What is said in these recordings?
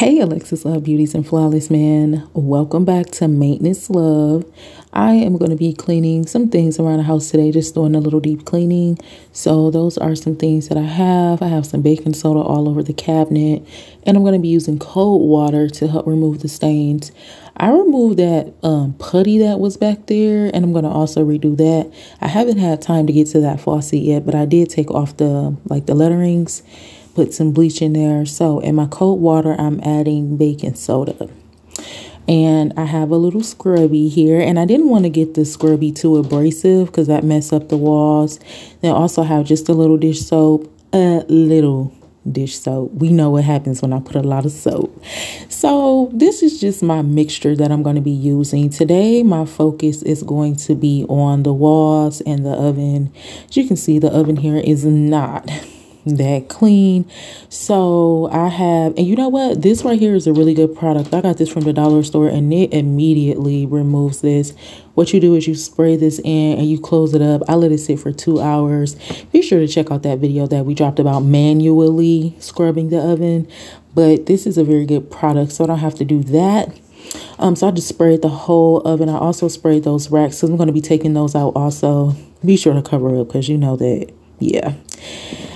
Hey Alexus Love Beauties and Flawless Man, welcome back to Maintenance Love. I am going to be cleaning some things around the house today, just doing a little deep cleaning. So those are some things that I have. I have some baking soda all over the cabinet, and I'm going to be using cold water to help remove the stains. I removed that putty that was back there, and I'm going to also redo that. I haven't had time to get to that faucet yet, but I did take off the letterings, put some bleach in there. So in my cold water, I'm adding baking soda. And I have a little scrubby here. And I didn't want to get the scrubby too abrasive because that messed up the walls. Then also have just a little dish soap. We know what happens when I put a lot of soap. So this is just my mixture that I'm going to be using. Today, my focus is going to be on the walls and the oven. As you can see, the oven here is not that clean. So I have, and you know what, this right here is a really good product. I got this from the dollar store and it immediately removes this. What you do is you spray this in and you close it up. I let it sit for 2 hours. Be sure to check out that video that we dropped about manually scrubbing the oven, but this is a very good product, so I don't have to do that. So I just sprayed the whole oven. I also sprayed those racks, so I'm going to be taking those out also. Be sure to cover up because you know that, yeah.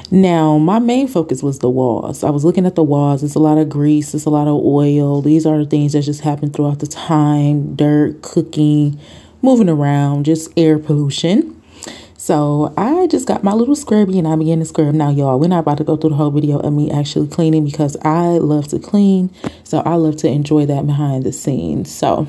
Now, my main focus was the walls. I was looking at the walls. It's a lot of grease. It's a lot of oil. These are the things that just happen throughout the time. Dirt, cooking, moving around, just air pollution. So I just got my little scrubby and I began to scrub. Now, y'all, we're not about to go through the whole video of me actually cleaning because I love to clean. So I love to enjoy that behind the scenes. So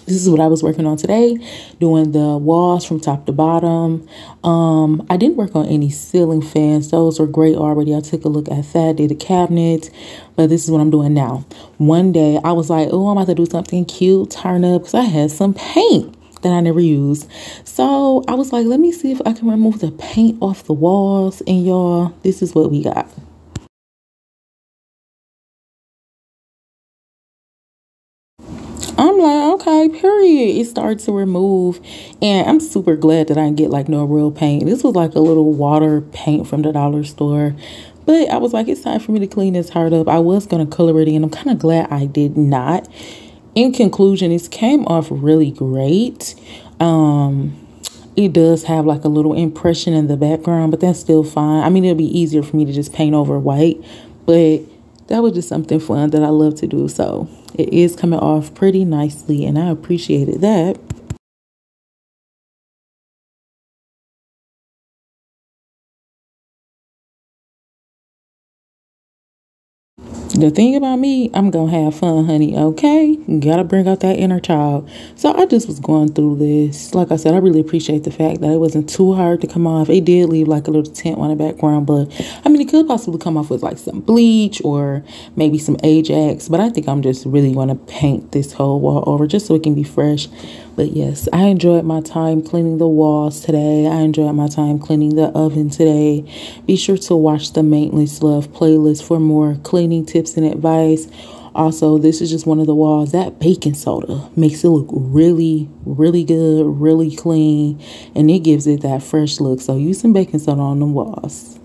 this is what I was working on today, doing the walls from top to bottom. I didn't work on any ceiling fans. Those are great already. I took a look at that, did the cabinet, but this is what I'm doing now. One day I was like, oh, I'm about to do something cute, turn up, because I had some paint that I never used. So I was like, let me see if I can remove the paint off the walls. And y'all, this is what we got. I'm like, okay, period. It started to remove. And I'm super glad that I didn't get like no real paint. This was like a little water paint from the dollar store. But I was like, it's time for me to clean this heart up. I was going to color it in. I'm kind of glad I did not. In conclusion, it came off really great. It does have like a little impression in the background, but that's still fine. I mean, it'll be easier for me to just paint over white. But that was just something fun that I love to do. So it is coming off pretty nicely and I appreciated that. The thing about me, I'm going to have fun, honey, okay? Got to bring out that inner child. So I just was going through this. Like I said, I really appreciate the fact that it wasn't too hard to come off. It did leave like a little tint on the background, but I mean, it could possibly come off with like some bleach or maybe some Ajax. But I think I'm just really going to paint this whole wall over just so it can be fresh. But yes, I enjoyed my time cleaning the walls today. I enjoyed my time cleaning the oven today. Be sure to watch the Maintenance Love playlist for more cleaning tips and advice. Also, this is just one of the walls. That baking soda makes it look really, really good, really clean, and it gives it that fresh look. So use some baking soda on the walls.